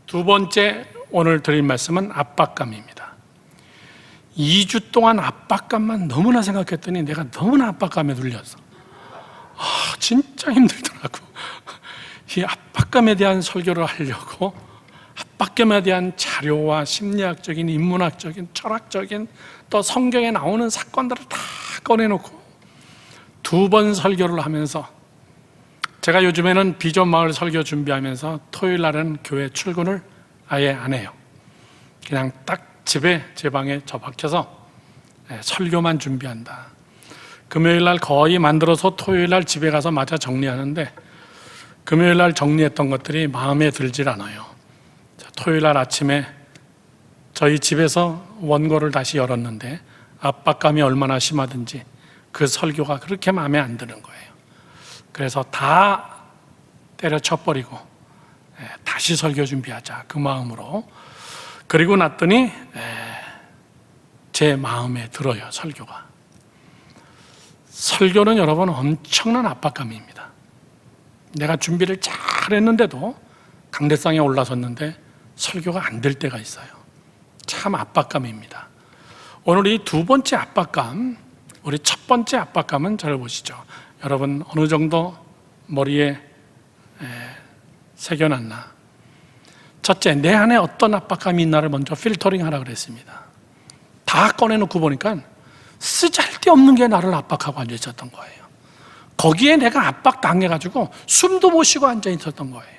두 번째 오늘 드릴 말씀은 압박감입니다. 2주 동안 압박감만 너무나 생각했더니 내가 너무나 압박감에 눌려서 진짜 힘들더라고. 이 압박감에 대한 설교를 하려고 압박감에 대한 자료와 심리학적인, 인문학적인, 철학적인 또 성경에 나오는 사건들을 다 꺼내놓고 두 번 설교를 하면서, 제가 요즘에는 비전 마을 설교 준비하면서 토요일 날은 교회 출근을 아예 안 해요. 그냥 딱 집에 제 방에 처박혀서 설교만 준비한다. 금요일 날 거의 만들어서 토요일 날 집에 가서 마저 정리하는데, 금요일 날 정리했던 것들이 마음에 들질 않아요. 토요일 날 아침에 저희 집에서 원고를 다시 열었는데 압박감이 얼마나 심하든지 그 설교가 그렇게 마음에 안 드는 거예요. 그래서 다 때려쳐버리고 다시 설교 준비하자, 그 마음으로. 그리고 났더니 제 마음에 들어요. 설교는 여러분 엄청난 압박감입니다. 내가 준비를 잘 했는데도 강대상에 올라섰는데 설교가 안 될 때가 있어요. 참 압박감입니다. 오늘 이 두 번째 압박감, 우리 첫 번째 압박감은 잘 보시죠. 여러분 어느 정도 머리에 새겨놨나? 첫째, 내 안에 어떤 압박감이 있나를 먼저 필터링 하라 그랬습니다. 다 꺼내놓고 보니까 쓰잘데없는 게 나를 압박하고 앉아 있었던 거예요. 거기에 내가 압박당해가지고 숨도 못 쉬고 앉아 있었던 거예요.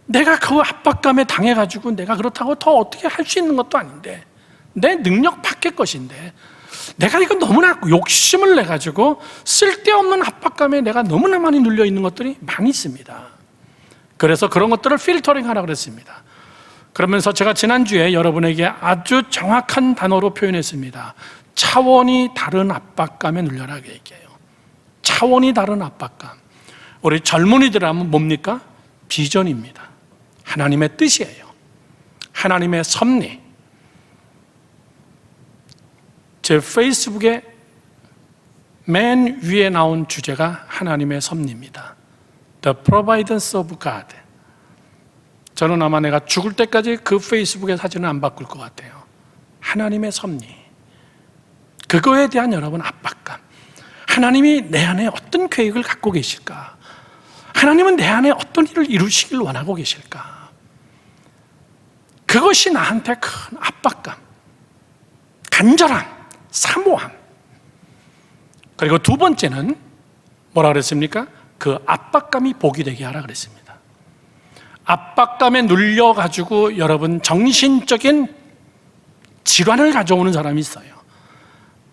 내가 그 압박감에 당해가지고 내가 그렇다고 더 어떻게 할 수 있는 것도 아닌데, 내 능력 밖의 것인데 내가 이거 너무나 욕심을 내가지고 쓸데없는 압박감에 내가 너무나 많이 눌려 있는 것들이 많이 있습니다. 그래서 그런 것들을 필터링 하라 그랬습니다. 그러면서 제가 지난주에 여러분에게 아주 정확한 단어로 표현했습니다. 차원이 다른 압박감에 눌려라 얘기해요. 차원이 다른 압박감. 우리 젊은이들 하면 뭡니까? 비전입니다. 하나님의 뜻이에요. 하나님의 섭리. 제 페이스북에 맨 위에 나온 주제가 하나님의 섭리입니다. The Providence of God. 저는 아마 내가 죽을 때까지 그 페이스북의 사진을 안 바꿀 것 같아요. 하나님의 섭리. 그거에 대한 여러분 압박감. 하나님이 내 안에 어떤 계획을 갖고 계실까? 하나님은 내 안에 어떤 일을 이루시길 원하고 계실까? 그것이 나한테 큰 압박감, 간절함, 사모함. 그리고 두 번째는 뭐라 그랬습니까? 그 압박감이 복이 되게 하라 그랬습니다. 압박감에 눌려가지고 여러분 정신적인 질환을 가져오는 사람이 있어요.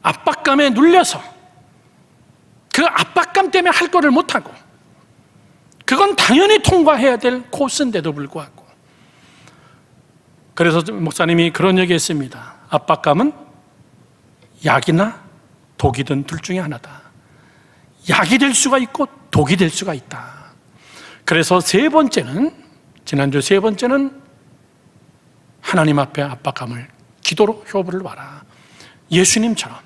압박감에 눌려서 그 압박감 때문에 할 거를 못하고, 그건 당연히 통과해야 될 코스인데도 불구하고. 그래서 목사님이 그런 얘기 했습니다. 압박감은 약이나 독이든 둘 중에 하나다. 약이 될 수가 있고 독이 될 수가 있다. 그래서 지난주 세 번째는 하나님 앞에 압박감을 기도로 효부를 봐라. 예수님처럼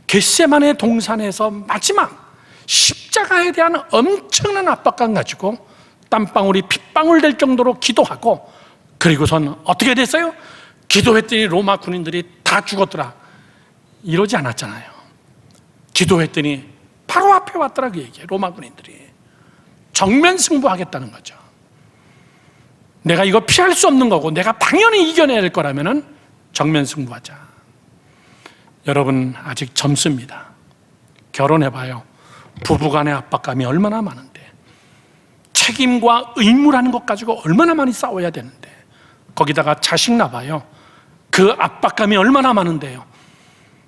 겟세마네 동산에서 마지막 십자가에 대한 엄청난 압박감 가지고 땀방울이 핏방울 될 정도로 기도하고, 그리고선 어떻게 됐어요? 기도했더니 로마 군인들이 다 죽었더라. 이러지 않았잖아요. 기도했더니 바로 앞에 왔더라 그 얘기예요. 로마 군인들이 정면 승부하겠다는 거죠. 내가 이거 피할 수 없는 거고 내가 당연히 이겨내야 될 거라면 정면 승부하자. 여러분 아직 젊습니다. 결혼해봐요. 부부간의 압박감이 얼마나 많은데, 책임과 의무라는 것 가지고 얼마나 많이 싸워야 되는데, 거기다가 자식 낳아봐요. 그 압박감이 얼마나 많은데요.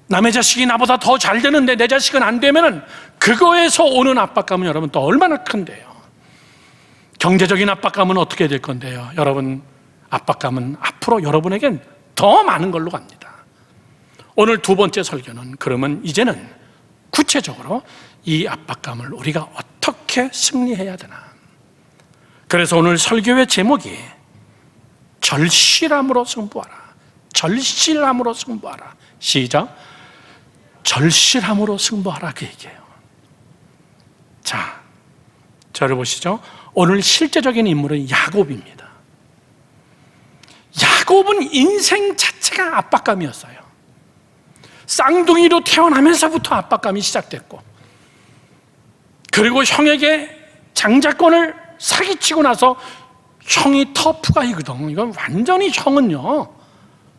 남의 자식이 나보다 더 잘 되는데 내 자식은 안 되면은 그거에서 오는 압박감은 여러분 또 얼마나 큰데요. 경제적인 압박감은 어떻게 될 건데요. 여러분 압박감은 앞으로 여러분에겐 더 많은 걸로 갑니다. 오늘 두 번째 설교는 그러면 이제는 구체적으로 이 압박감을 우리가 어떻게 승리해야 되나. 그래서 오늘 설교의 제목이 절실함으로 승부하라. 절실함으로 승부하라. 시작. 절실함으로 승부하라 그 얘기예요. 자, 저를 보시죠. 오늘 실제적인 인물은 야곱입니다. 야곱은 인생 자체가 압박감이었어요. 쌍둥이로 태어나면서부터 압박감이 시작됐고, 그리고 형에게 장자권을 사기치고 나서 형이 터프가이거든. 이건 완전히 형은요,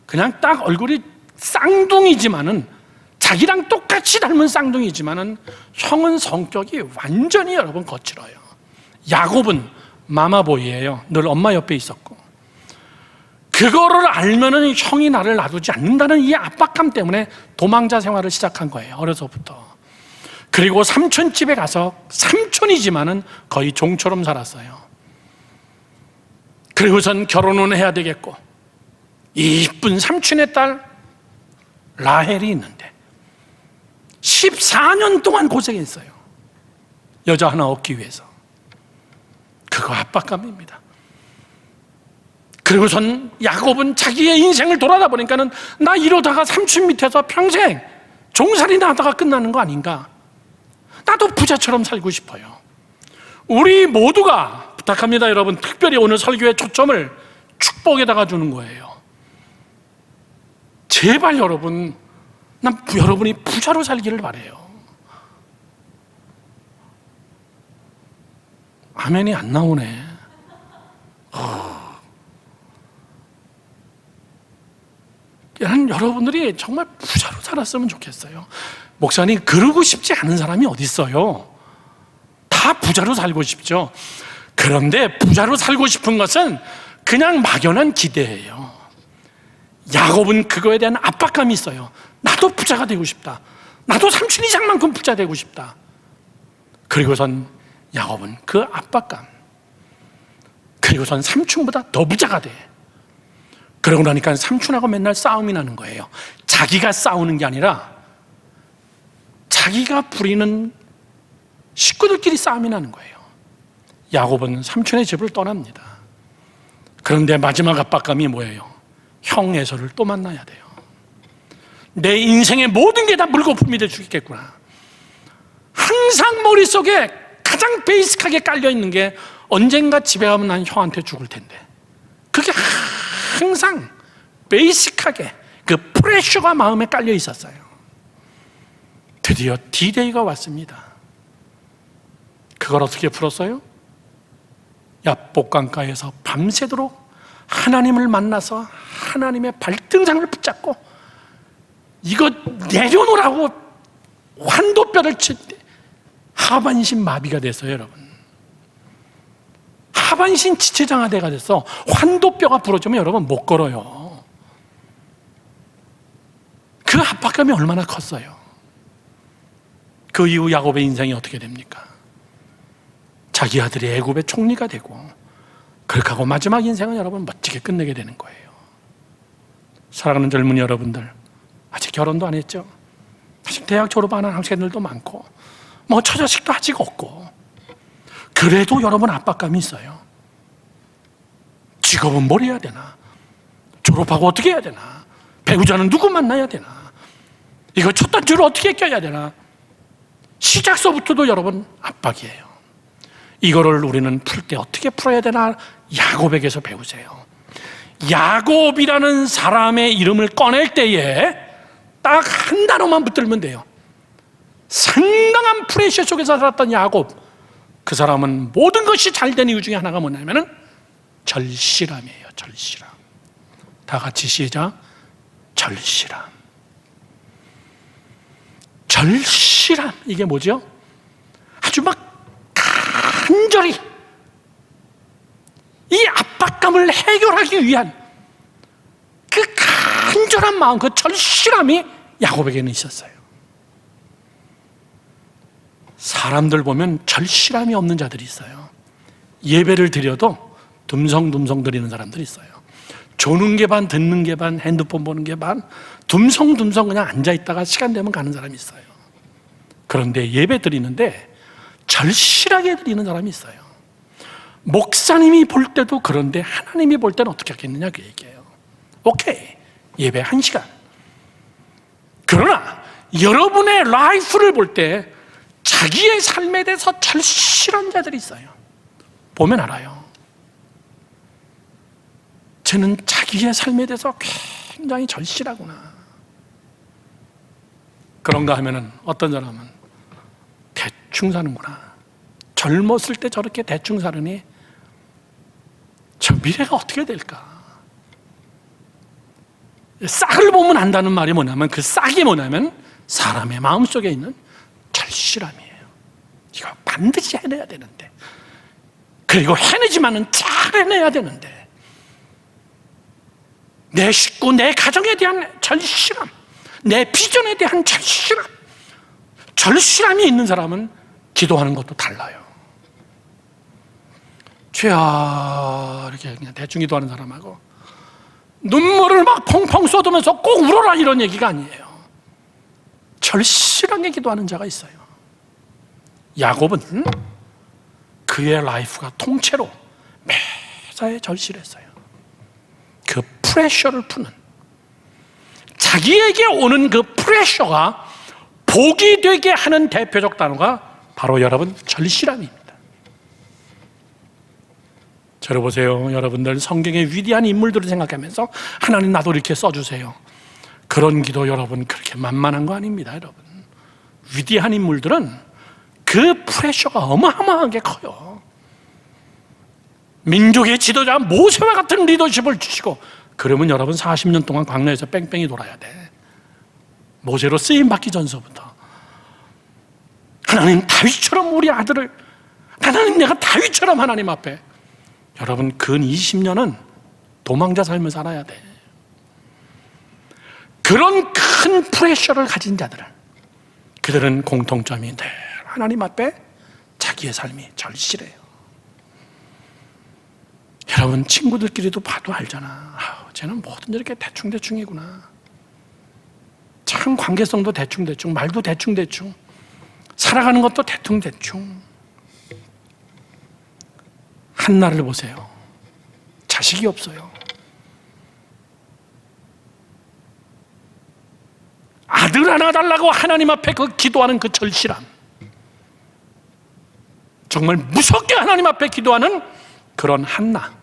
그냥 딱 얼굴이 쌍둥이지만은, 자기랑 똑같이 닮은 쌍둥이지만은 형은 성격이 완전히 여러분 거칠어요. 야곱은 마마보이예요. 늘 엄마 옆에 있었고, 그거를 알면은 형이 나를 놔두지 않는다는 이 압박감 때문에 도망자 생활을 시작한 거예요. 어려서부터. 그리고 삼촌 집에 가서, 삼촌이지만은 거의 종처럼 살았어요. 그리고선 결혼은 해야 되겠고, 이쁜 삼촌의 딸 라헬이 있는데 14년 동안 고생했어요. 여자 하나 얻기 위해서. 그거 압박감입니다. 그리고선 야곱은 자기의 인생을 돌아다 보니까는, 나 이러다가 삼촌 밑에서 평생 종살이나 하다가 끝나는 거 아닌가? 나도 부자처럼 살고 싶어요. 우리 모두가 부탁합니다, 여러분. 특별히 오늘 설교의 초점을 축복에다가 주는 거예요. 제발 여러분, 난 여러분이 부자로 살기를 바라요. 아멘이 안 나오네. 여러분들이 정말 부자로 살았으면 좋겠어요. 목사님, 그러고 싶지 않은 사람이 어디 있어요? 다 부자로 살고 싶죠. 그런데 부자로 살고 싶은 것은 그냥 막연한 기대예요. 야곱은 그거에 대한 압박감이 있어요. 나도 부자가 되고 싶다. 나도 삼촌 이상만큼 부자 되고 싶다. 그리고선 야곱은 그 압박감, 그리고선 삼촌보다 더 부자가 돼. 그러고 나니까 삼촌하고 맨날 싸움이 나는 거예요. 자기가 싸우는 게 아니라 자기가 부리는 식구들끼리 싸움이 나는 거예요. 야곱은 삼촌의 집을 떠납니다. 그런데 마지막 압박감이 뭐예요? 형 에서를 또 만나야 돼요. 내 인생의 모든 게 다 물거품이 될 수 있겠구나. 항상 머릿속에 가장 베이직하게 깔려있는 게, 언젠가 집에 가면 난 형한테 죽을 텐데. 그게 항상 베이직하게 그 프레셔가 마음에 깔려 있었어요. 드디어 D-Day가 왔습니다. 그걸 어떻게 풀었어요? 야복강가에서 밤새도록 하나님을 만나서 하나님의 발등상을 붙잡고, 이거 내려놓으라고 환도뼈를 칠 때 하반신 마비가 됐어요, 여러분. 하반신 지체장애가 돼서 환도뼈가 부러지면 여러분 못 걸어요. 그 압박감이 얼마나 컸어요. 그 이후 야곱의 인생이 어떻게 됩니까? 자기 아들이 애굽의 총리가 되고, 그렇게 하고 마지막 인생은 여러분 멋지게 끝내게 되는 거예요. 사랑하는 젊은이 여러분들, 아직 결혼도 안 했죠? 아직 대학 졸업 안 한 학생들도 많고, 뭐 처자식도 아직 없고, 그래도 여러분 압박감이 있어요. 직업은 뭘 해야 되나? 졸업하고 어떻게 해야 되나? 배우자는 누구 만나야 되나? 이거 첫 단추를 어떻게 껴야 되나? 시작서부터도 여러분 압박이에요. 이거를 우리는 풀 때 어떻게 풀어야 되나? 야곱에게서 배우세요. 야곱이라는 사람의 이름을 꺼낼 때에 딱 한 단어만 붙들면 돼요. 상당한 프레셔 속에서 살았던 야곱, 그 사람은 모든 것이 잘 된 이유 중에 하나가 뭐냐면은 절실함이에요. 절실함. 다 같이 시작. 절실함. 절실함. 이게 뭐죠? 아주 막 간절히 이 압박감을 해결하기 위한 그 간절한 마음, 그 절실함이 야곱에게는 있었어요. 사람들 보면 절실함이 없는 자들이 있어요. 예배를 드려도 듬성듬성 드리는 사람들이 있어요. 조는 게 반, 듣는 게 반, 핸드폰 보는 게 반, 듬성듬성 그냥 앉아있다가 시간 되면 가는 사람이 있어요. 그런데 예배 드리는데 절실하게 드리는 사람이 있어요. 목사님이 볼 때도 그런데 하나님이 볼 때는 어떻게 하겠느냐 그 얘기예요. 오케이, 예배 1시간. 그러나 여러분의 라이프를 볼 때 자기의 삶에 대해서 절실한 자들이 있어요. 보면 알아요. 쟤는 자기의 삶에 대해서 굉장히 절실하구나. 그런가 하면은 어떤 사람은 대충 사는구나. 젊었을 때 저렇게 대충 살으니 저 미래가 어떻게 될까? 싹을 보면 안다는 말이 뭐냐면, 그 싹이 뭐냐면 사람의 마음속에 있는 절실함이에요. 이거 반드시 해내야 되는데, 그리고 해내지만은 잘 해내야 되는데, 내 식구, 내 가정에 대한 절실함, 내 비전에 대한 절실함, 절실함이 있는 사람은 기도하는 것도 달라요. 죄야 이렇게 그냥 대충 기도하는 사람하고 눈물을 막 펑펑 쏟으면서 꼭 울어라 이런 얘기가 아니에요. 절실하게 기도하는 자가 있어요. 야곱은 그의 라이프가 통째로 매사에 절실했어요. 그 프레셔를 푸는, 자기에게 오는 그 프레셔가 복이 되게 하는 대표적 단어가 바로 여러분 절실함입니다. 들어보세요. 여러분들 성경의 위대한 인물들을 생각하면서 하나님 나도 이렇게 써주세요. 그런 기도 여러분 그렇게 만만한 거 아닙니다. 여러분, 위대한 인물들은 그 프레셔가 어마어마하게 커요. 민족의 지도자 모세와 같은 리더십을 주시고, 그러면 여러분 40년 동안 광야에서 뺑뺑이 돌아야 돼. 모세로 쓰임받기 전서부터 하나님 다윗처럼 우리 아들을, 하나님 내가 다윗처럼 하나님 앞에, 여러분 근 20년은 도망자 삶을 살아야 돼. 그런 큰 프레셔를 가진 자들은, 그들은 공통점이 늘 하나님 앞에 자기의 삶이 절실해요. 여러분 친구들끼리도 봐도 알잖아. 쟤는 뭐든 이렇게 대충대충이구나. 참 관계성도 대충대충, 말도 대충대충, 살아가는 것도 대충대충. 한나를 보세요. 자식이 없어요. 아들 하나 달라고 하나님 앞에 그 기도하는 그 절실함, 정말 무섭게 하나님 앞에 기도하는 그런 한나,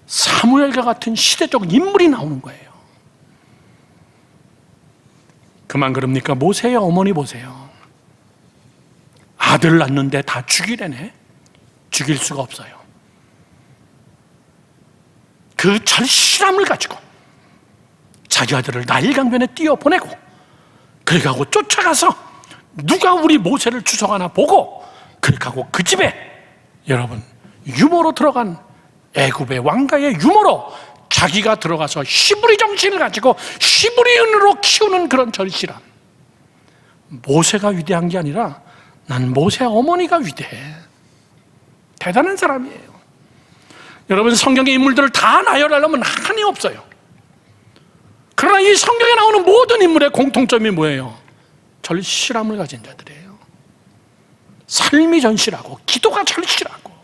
사무엘과 같은 시대적 인물이 나오는 거예요. 그만 그럽니까? 모세의 어머니 보세요. 아들 낳는데 다 죽이래네. 죽일 수가 없어요. 그 절실함을 가지고 자기 아들을 나일강변에 띄어보내고, 그렇게 하고 쫓아가서 누가 우리 모세를 추적하나 보고, 그렇게 하고 그 집에 여러분 유모로 들어간 애굽의 왕가의 유모로 자기가 들어가서 히브리 정신을 가지고 히브리인으로 키우는 그런 절실함. 모세가 위대한 게 아니라 난 모세 어머니가 위대해. 대단한 사람이에요. 여러분 성경의 인물들을 다 나열하려면 한이 없어요. 그러나 이 성경에 나오는 모든 인물의 공통점이 뭐예요? 절실함을 가진 자들이에요. 삶이 절실하고 기도가 절실하고.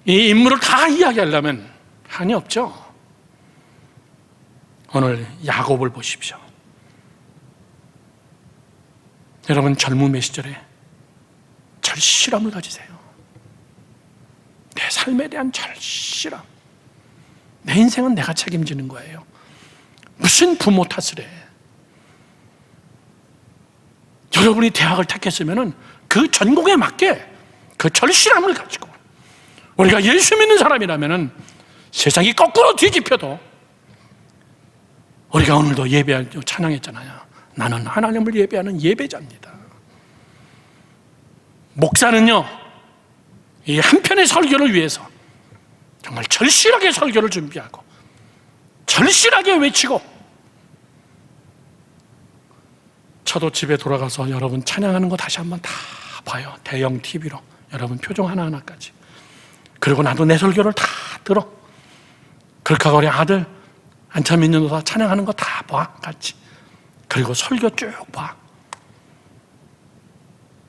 이 인물을 다 이야기하려면 한이 없죠. 오늘 야곱을 보십시오. 여러분 젊음의 시절에 절실함을 가지세요. 내 삶에 대한 절실함. 내 인생은 내가 책임지는 거예요. 무슨 부모 탓을 해. 여러분이 대학을 택했으면 그 전공에 맞게 그 절실함을 가지고, 우리가 예수 믿는 사람이라면 세상이 거꾸로 뒤집혀도 우리가 오늘도 찬양했잖아요. 나는 하나님을 예배하는 예배자입니다. 목사는요, 이 한편의 설교를 위해서 정말 절실하게 설교를 준비하고 절실하게 외치고, 저도 집에 돌아가서 여러분 찬양하는 거 다시 한번 다 봐요. 대형 TV로 여러분 표정 하나하나까지. 그리고 나도 내 설교를 다 들어. 그렇게 하고 우리 아들 한참 있는 도사 찬양하는 거 다 봐, 같이. 그리고 설교 쭉 봐.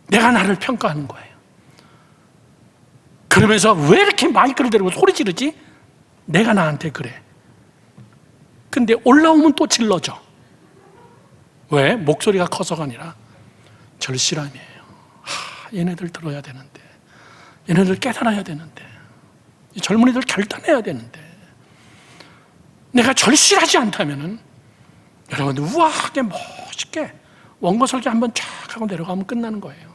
내가 나를 평가하는 거예요. 그러면서 왜 이렇게 마이크를 들고 소리 지르지? 내가 나한테 그래. 근데 올라오면 또 질러져. 왜? 목소리가 커서가 아니라 절실함이에요. 얘네들 들어야 되는데, 얘네들 깨달아야 되는데. 이 젊은이들 결단해야 되는데, 내가 절실하지 않다면은 여러분 우아하게 멋있게 원고 설교 한번 쫙 하고 내려가면 끝나는 거예요.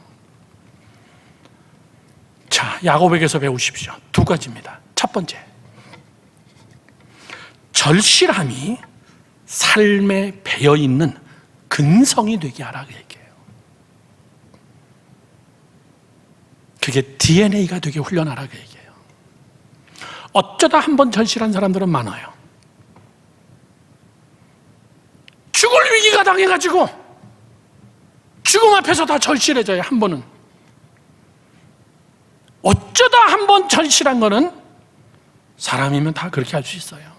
자, 야곱에게서 배우십시오. 두 가지입니다. 첫 번째, 절실함이 삶에 배어있는 근성이 되게 하라 그 얘기예요. 그게 DNA가 되게 훈련하라 그 얘기예요. 어쩌다 한번 절실한 사람들은 많아요. 죽을 위기가 당해가지고 죽음 앞에서 다 절실해져요. 한 번은. 어쩌다 한번 절실한 거는 사람이면 다 그렇게 할 수 있어요.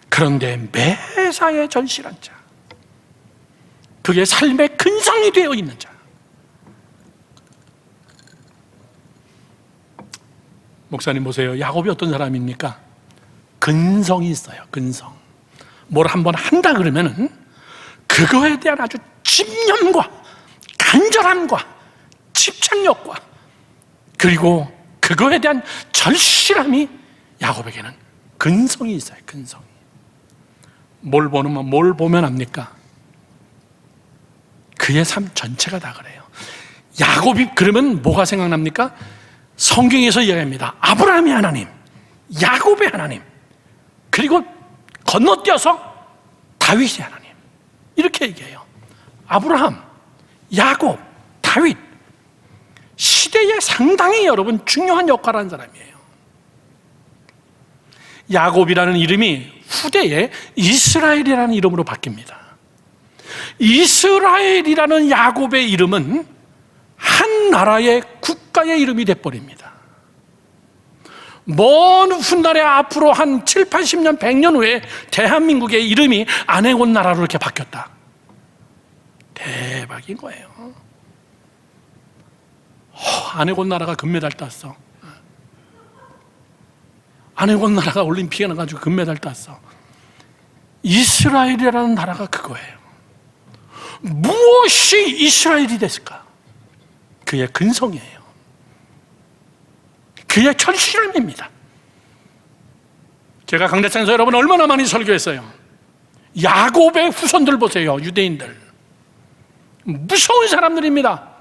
그런데 매사에 절실한 자, 그게 삶의 근성이 되어 있는 자. 목사님 보세요. 야곱이 어떤 사람입니까? 근성이 있어요. 근성. 뭘 한번 한다 그러면은 그거에 대한 아주 집념과 간절함과 집착력과 그리고 그거에 대한 절실함이 야곱에게는 근성이 있어요. 근성이. 뭘 보면 압니까? 그의 삶 전체가 다 그래요. 야곱이 그러면 뭐가 생각납니까? 성경에서 이야기합니다. 아브라함의 하나님, 야곱의 하나님, 그리고 건너뛰어서 다윗의 하나님, 이렇게 얘기해요. 아브라함, 야곱, 다윗, 시대에 상당히 여러분 중요한 역할을 한 사람이에요. 야곱이라는 이름이 후대에 이스라엘이라는 이름으로 바뀝니다. 이스라엘이라는 야곱의 이름은 한 나라의 국가의 이름이 돼버립니다. 먼 훗날에 앞으로 한 7, 80년, 100년 후에 대한민국의 이름이 아네곤 나라로 이렇게 바뀌었다. 대박인 거예요. 아네곤 나라가 금메달 땄어. 아네곤 나라가 올림픽에 나가지고 금메달 땄어. 이스라엘이라는 나라가 그거예요. 무엇이 이스라엘이 됐을까? 그의 근성이에요. 그의 절실함입니다. 제가 강대창에서 여러분 얼마나 많이 설교했어요. 야곱의 후손들 보세요. 유대인들 무서운 사람들입니다.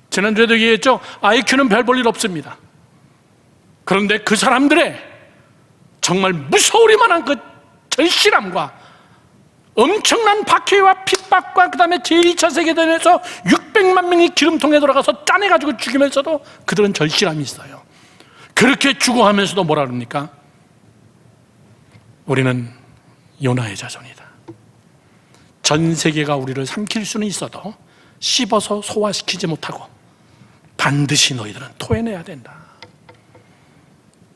지난주에도 얘기했죠. IQ는 별 볼 일 없습니다. 그런데 그 사람들의 정말 무서우리만한 그 절실함과 엄청난 박해와 핍박과 그 다음에 제1차 세계대전에서 600만 명이 기름통에 들어가서 짜내가지고 죽이면서도 그들은 절실함이 있어요. 그렇게 죽어가면서도 뭐라 그럽니까? 우리는 요나의 자손이다. 전 세계가 우리를 삼킬 수는 있어도 씹어서 소화시키지 못하고 반드시 너희들은 토해내야 된다.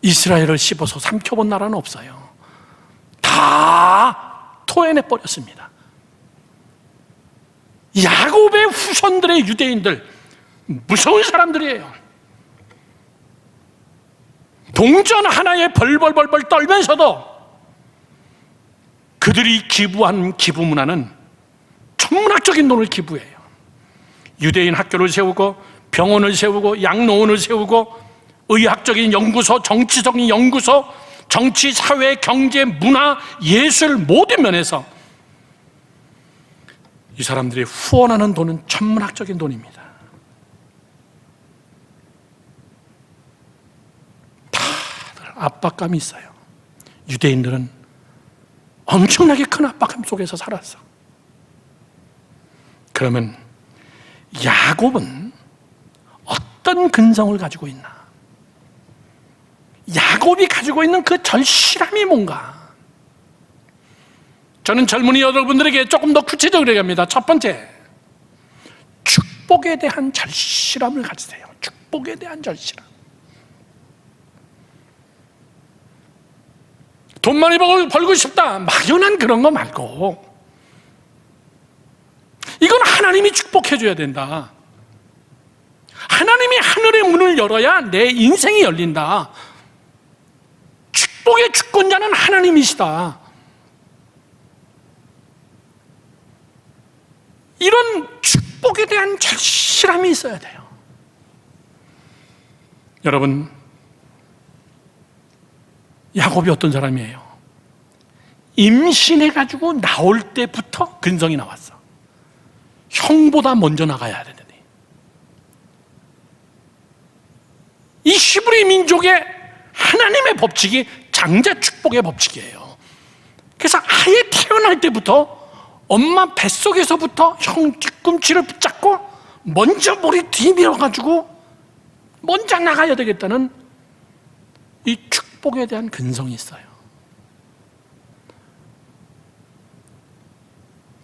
이스라엘을 씹어서 삼켜본 나라는 없어요. 다 토해내버렸습니다. 야곱의 후손들의 유대인들 무서운 사람들이에요. 동전 하나에 벌벌벌벌 떨면서도 그들이 기부한 기부 문화는 천문학적인 돈을 기부해요. 유대인 학교를 세우고 병원을 세우고 양로원을 세우고 의학적인 연구소, 정치적인 연구소, 정치, 사회, 경제, 문화, 예술 모든 면에서 이 사람들이 후원하는 돈은 천문학적인 돈입니다. 다들 압박감이 있어요. 유대인들은 엄청나게 큰 압박감 속에서 살았어. 그러면 야곱은 어떤 근성을 가지고 있나? 야곱이 가지고 있는 그 절실함이 뭔가? 저는 젊은이 여러분들에게 조금 더 구체적으로 얘기합니다. 첫 번째, 축복에 대한 절실함을 가지세요. 축복에 대한 절실함. 돈 많이 벌고 싶다, 막연한 그런 거 말고 이건 하나님이 축복해 줘야 된다. 하나님이 하늘의 문을 열어야 내 인생이 열린다. 축복의 주권자는 하나님이시다. 이런 축복에 대한 절실함이 있어야 돼요. 여러분, 야곱이 어떤 사람이에요? 임신해가지고 나올 때부터 근성이 나왔어. 형보다 먼저 나가야 되는데. 이 히브리 민족의 하나님의 법칙이 장자 축복의 법칙이에요. 그래서 아예 태어날 때부터 엄마 뱃속에서부터 형 뒤꿈치를 붙잡고 먼저 머리 뒤밀어가지고 먼저 나가야 되겠다는 이 축복에 대한 근성이 있어요.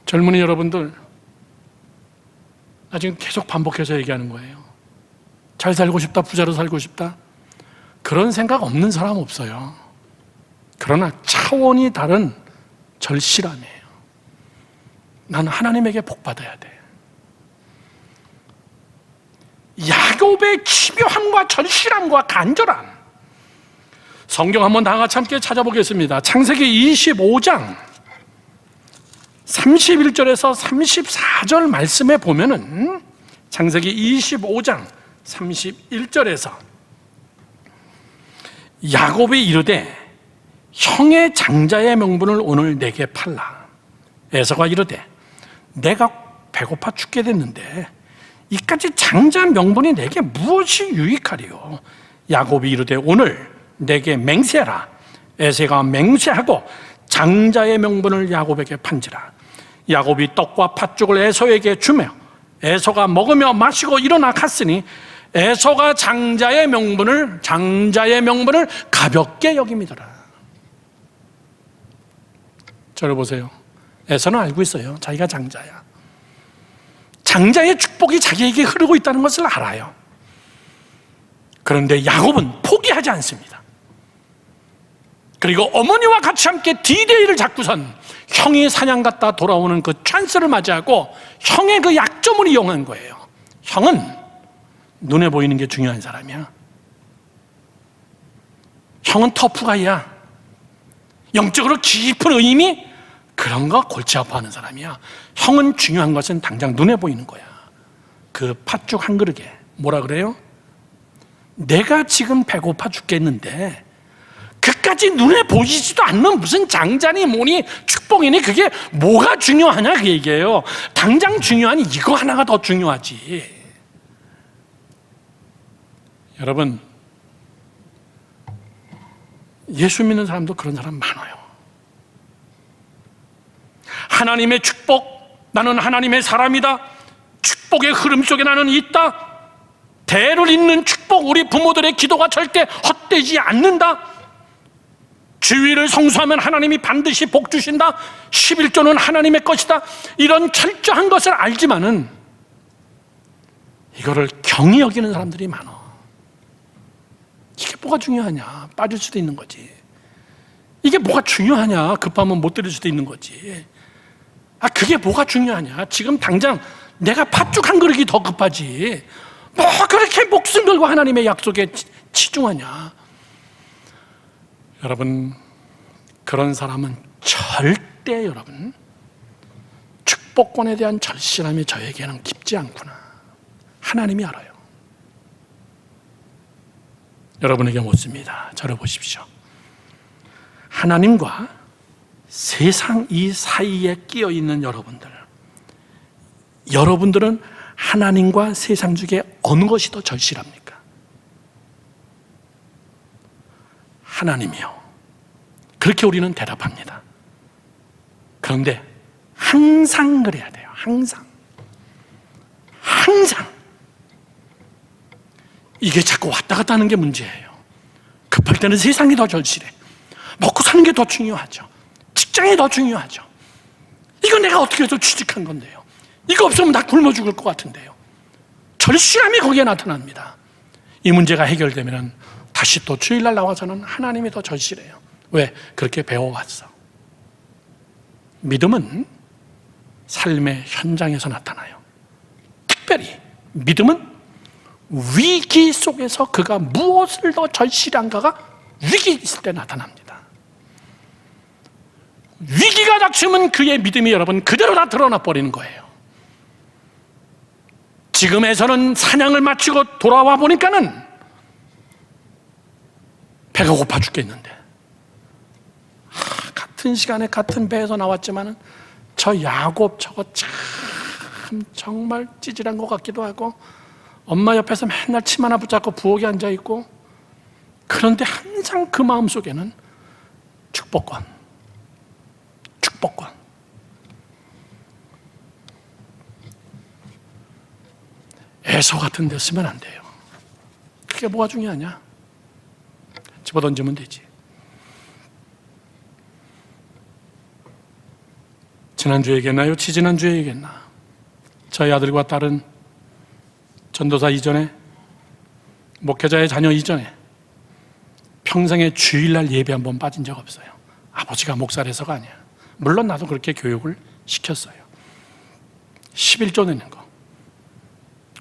젊은이 여러분들, 나 지금 계속 반복해서 얘기하는 거예요. 잘 살고 싶다, 부자로 살고 싶다, 그런 생각 없는 사람 없어요. 그러나 차원이 다른 절실함이에요. 나는 하나님에게 복 받아야 돼. 야곱의 기묘함과 절실함과 간절함, 성경 한번 다 같이 함께 찾아보겠습니다. 창세기 25장 31절에서 34절 말씀에 보면은, 창세기 25장 31절에서 야곱이 이르되 형의 장자의 명분을 오늘 내게 팔라. 에서가 이르되 내가 배고파 죽게 됐는데 이까지 장자 명분이 내게 무엇이 유익하리요? 야곱이 이르되 오늘 내게 맹세하라. 에서가 맹세하고 장자의 명분을 야곱에게 판지라. 야곱이 떡과 팥죽을 에서에게 주며 에서가 먹으며 마시고 일어나 갔으니 에서가 장자의 명분을 가볍게 여김이더라. 저를 보세요. 에서는 알고 있어요. 자기가 장자야. 장자의 축복이 자기에게 흐르고 있다는 것을 알아요. 그런데 야곱은 포기하지 않습니다. 그리고 어머니와 같이 함께 D-Day를 잡고선 형이 사냥 갔다 돌아오는 그 찬스를 맞이하고 형의 그 약점을 이용한 거예요. 형은 눈에 보이는 게 중요한 사람이야. 형은 터프가이야. 영적으로 깊은 의미, 그런 거 골치 아파하는 사람이야. 형은 중요한 것은 당장 눈에 보이는 거야. 그 팥죽 한 그릇에 뭐라 그래요? 내가 지금 배고파 죽겠는데 그까지 눈에 보이지도 않는 무슨 장자니 뭐니 축복이니 그게 뭐가 중요하냐 그 얘기예요. 당장 중요한 이거 하나가 더 중요하지. 여러분, 예수 믿는 사람도 그런 사람 많아요. 하나님의 축복, 나는 하나님의 사람이다. 축복의 흐름 속에 나는 있다. 대를 잇는 축복, 우리 부모들의 기도가 절대 헛되지 않는다. 주일을 성수하면 하나님이 반드시 복 주신다. 11조는 하나님의 것이다. 이런 철저한 것을 알지만은 이거를 경히 여기는 사람들이 많아. 이게 뭐가 중요하냐? 빠질 수도 있는 거지. 이게 뭐가 중요하냐? 급하면 못 드릴 수도 있는 거지. 그게 뭐가 중요하냐? 지금 당장 내가 팥죽 한 그릇이 더 급하지. 뭐 그렇게 목숨 걸고 하나님의 약속에 치중하냐? 여러분, 그런 사람은 절대 여러분 축복권에 대한 절실함이 저에게는 깊지 않구나. 하나님이 알아요. 여러분에게 묻습니다. 저를 보십시오. 하나님과 세상 이 사이에 끼어 있는 여러분들은 하나님과 세상 중에 어느 것이 더 절실합니까? 하나님이요. 그렇게 우리는 대답합니다. 그런데 항상 그래야 돼요. 항상. 이게 자꾸 왔다 갔다 하는 게 문제예요. 급할 때는 세상이 더 절실해. 먹고 사는 게 더 중요하죠. 직장이 더 중요하죠. 이거 내가 어떻게 해서 취직한 건데요. 이거 없으면 나 굶어 죽을 것 같은데요. 절실함이 거기에 나타납니다. 이 문제가 해결되면 다시 또 주일날 나와서는 하나님이 더 절실해요. 왜? 그렇게 배워왔어. 믿음은 삶의 현장에서 나타나요. 특별히 믿음은 위기 속에서 그가 무엇을 더 절실한가가 위기 있을 때 나타납니다. 위기가 닥치면 그의 믿음이 여러분 그대로 다 드러나 버리는 거예요. 지금에서는 사냥을 마치고 돌아와 보니까는 배가 고파 죽겠는데 같은 시간에 같은 배에서 나왔지만은 저 야곱 저거 참 정말 찌질한 것 같기도 하고, 엄마 옆에서 맨날 침 하나 붙잡고 부엌에 앉아 있고, 그런데 항상 그 마음 속에는 축복권. 에서 같은 데 쓰면 안 돼요. 그게 뭐가 중요하냐? 집어던지면 되지. 지난주에 얘기했나요? 지지난주에 얘기했나? 저희 아들과 딸은 전도사 이전에, 목회자의 자녀 이전에 평생에 주일날 예배 한 번 빠진 적 없어요. 아버지가 목사라서가 아니야. 물론 나도 그렇게 교육을 시켰어요. 11조 내는 거,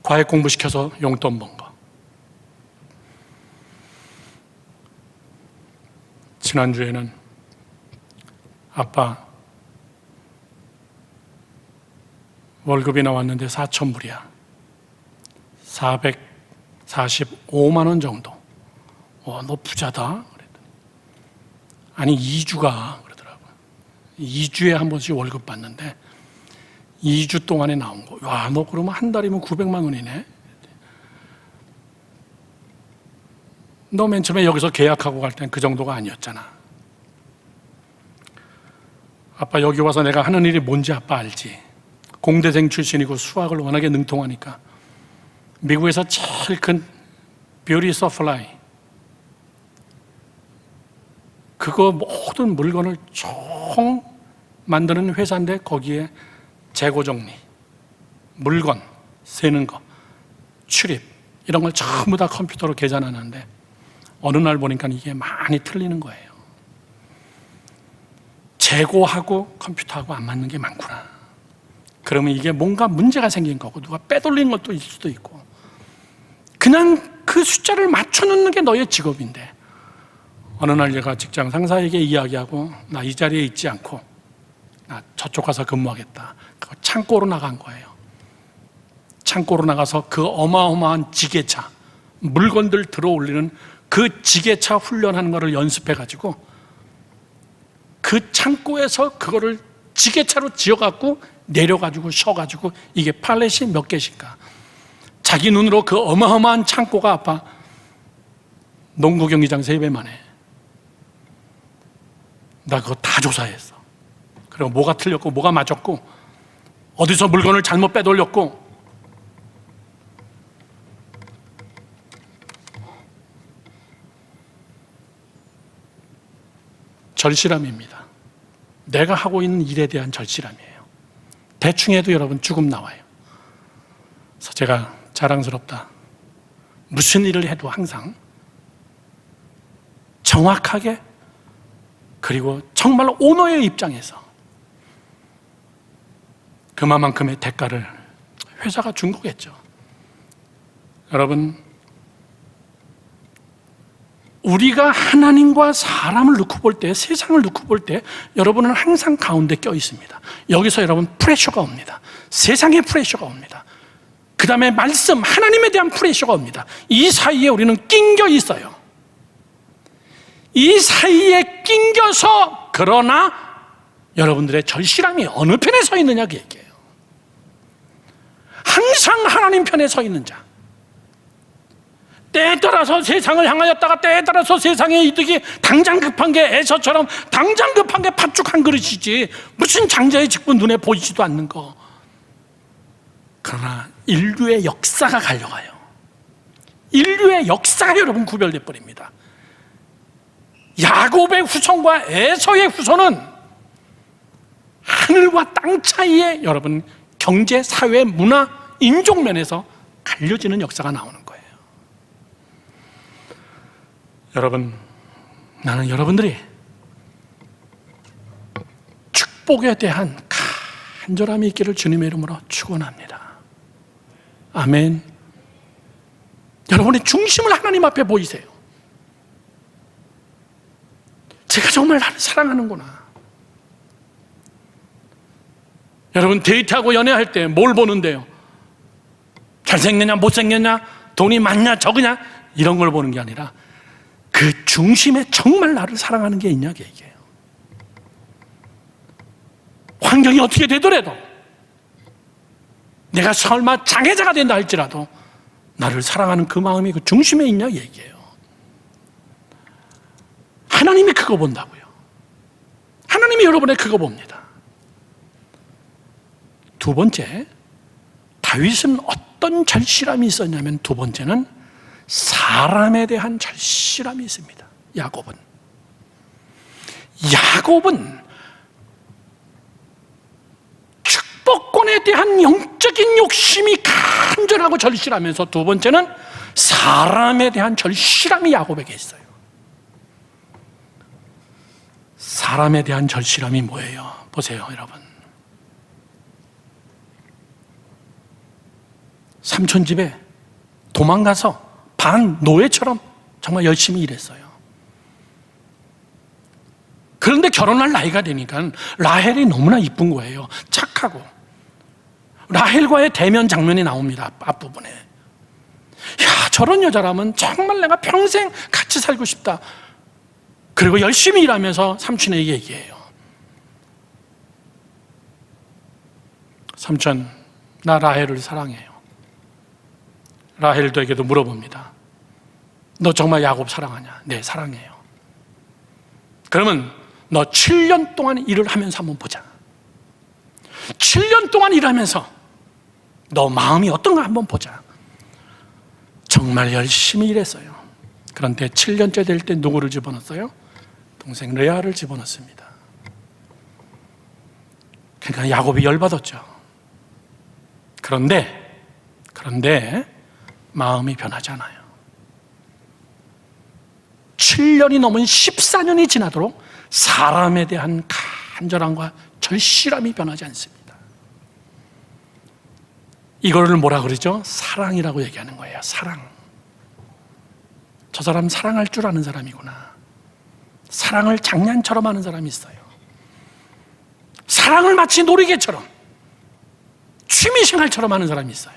과외 공부시켜서 용돈 번 거. 지난주에는 아빠 월급이 나왔는데 4,000불이야. 445만 원 정도. 너 부자다. 그랬더니 아니 2주가 그러더라고요. 2주에 한 번씩 월급 받는데 2주 동안에 나온 거. 와, 너 그러면 한 달이면 900만 원이네. 너 맨 처음에 여기서 계약하고 갈 땐 그 정도가 아니었잖아. 아빠 여기 와서 내가 하는 일이 뭔지 아빠 알지? 공대생 출신이고 수학을 워낙에 능통하니까 미국에서 제일 큰 뷰티 서플라이, 그거 모든 물건을 총 만드는 회사인데 거기에 재고 정리, 물건 세는 거, 출입 이런 걸 전부 다 컴퓨터로 계산하는데 어느 날 보니까 이게 많이 틀리는 거예요. 재고하고 컴퓨터하고 안 맞는 게 많구나. 그러면 이게 뭔가 문제가 생긴 거고 누가 빼돌리는 것도 있을 수도 있고, 그냥 그 숫자를 맞춰놓는 게 너의 직업인데, 어느 날 얘가 직장 상사에게 이야기하고 나 이 자리에 있지 않고 나 저쪽 가서 근무하겠다. 그 창고로 나간 거예요. 창고로 나가서 그 어마어마한 지게차, 물건들 들어 올리는 그 지게차 훈련하는 거를 연습해가지고 그 창고에서 그거를 지게차로 지어갖고 내려가지고 쉬어가지고 이게 팔렛이 몇 개씩가. 자기 눈으로 그 어마어마한 창고가 아파 농구 경기장 3배만 해. 나 그거 다 조사했어. 그리고 뭐가 틀렸고 뭐가 맞았고 어디서 물건을 잘못 빼돌렸고. 절실함입니다. 내가 하고 있는 일에 대한 절실함이에요. 대충 해도 여러분 죽음 나와요. 그래서 제가 자랑스럽다. 무슨 일을 해도 항상 정확하게, 그리고 정말 오너의 입장에서 그만큼의 대가를 회사가 준 거겠죠. 여러분, 우리가 하나님과 사람을 놓고 볼 때, 세상을 놓고 볼 때 여러분은 항상 가운데 껴 있습니다. 여기서 여러분 프레셔가 옵니다. 세상의 프레셔가 옵니다. 그 다음에 말씀, 하나님에 대한 프레셔가 옵니다. 이 사이에 우리는 낑겨 있어요. 이 사이에 낑겨서, 그러나 여러분들의 절실함이 어느 편에 서 있느냐 그 얘기예요. 항상 하나님 편에 서 있는 자, 때에 따라서 세상을 향하였다가 때에 따라서 세상의 이득이 당장 급한 게 에서처럼 당장 급한 게 팥죽 한 그릇이지 무슨 장자의 직분 눈에 보이지도 않는 거. 그러나 인류의 역사가 갈려가요. 인류의 역사가 여러분 구별돼 버립니다. 야곱의 후손과 에서의 후손은 하늘과 땅 차이에 여러분 경제, 사회, 문화, 인종 면에서 갈려지는 역사가 나오는 거예요. 여러분, 나는 여러분들이 축복에 대한 간절함이 있기를 주님의 이름으로 축원합니다. 아멘. 여러분의 중심을 하나님 앞에 보이세요. 제가 정말 나를 사랑하는구나. 여러분, 데이트하고 연애할 때 뭘 보는데요? 잘생겼냐 못생겼냐, 돈이 많냐 적으냐, 이런 걸 보는 게 아니라 그 중심에 정말 나를 사랑하는 게 있냐 그 얘기예요. 환경이 어떻게 되더라도, 내가 설마 장애자가 된다 할지라도 나를 사랑하는 그 마음이 그 중심에 있냐 얘기해요. 하나님이 그거 본다고요. 하나님이 여러분의 그거 봅니다. 두 번째, 다윗은 어떤 절실함이 있었냐면, 두 번째는 사람에 대한 절실함이 있습니다. 야곱은 축복권에 대한 영적인 욕심이 간절하고 절실하면서, 두 번째는 사람에 대한 절실함이 야곱에게 있어요. 사람에 대한 절실함이 뭐예요? 보세요, 여러분. 삼촌 집에 도망가서 반 노예처럼 정말 열심히 일했어요. 그런데 결혼할 나이가 되니까 라헬이 너무나 이쁜 거예요. 착하고. 라헬과의 대면 장면이 나옵니다, 앞부분에. 야, 저런 여자라면 정말 내가 평생 같이 살고 싶다. 그리고 열심히 일하면서 삼촌에게 얘기해요. 삼촌, 나 라헬을 사랑해요. 라헬도에게도 물어봅니다. 너 정말 야곱 사랑하냐? 네, 사랑해요. 그러면 너 7년 동안 일을 하면서 한번 보자. 7년 동안 일하면서 너 마음이 어떤가 한번 보자. 정말 열심히 일했어요. 그런데 7년째 될 때 누구를 집어넣었어요? 동생 레아를 집어넣습니다. 그러니까 야곱이 열받았죠. 그런데 마음이 변하지 않아요. 7년이 넘은 14년이 지나도록 사람에 대한 간절함과 절실함이 변하지 않습니다. 이거를 뭐라 그러죠? 사랑이라고 얘기하는 거예요. 사랑. 저 사람 사랑할 줄 아는 사람이구나. 사랑을 장난처럼 하는 사람이 있어요. 사랑을 마치 놀이개처럼, 취미생활처럼 하는 사람이 있어요.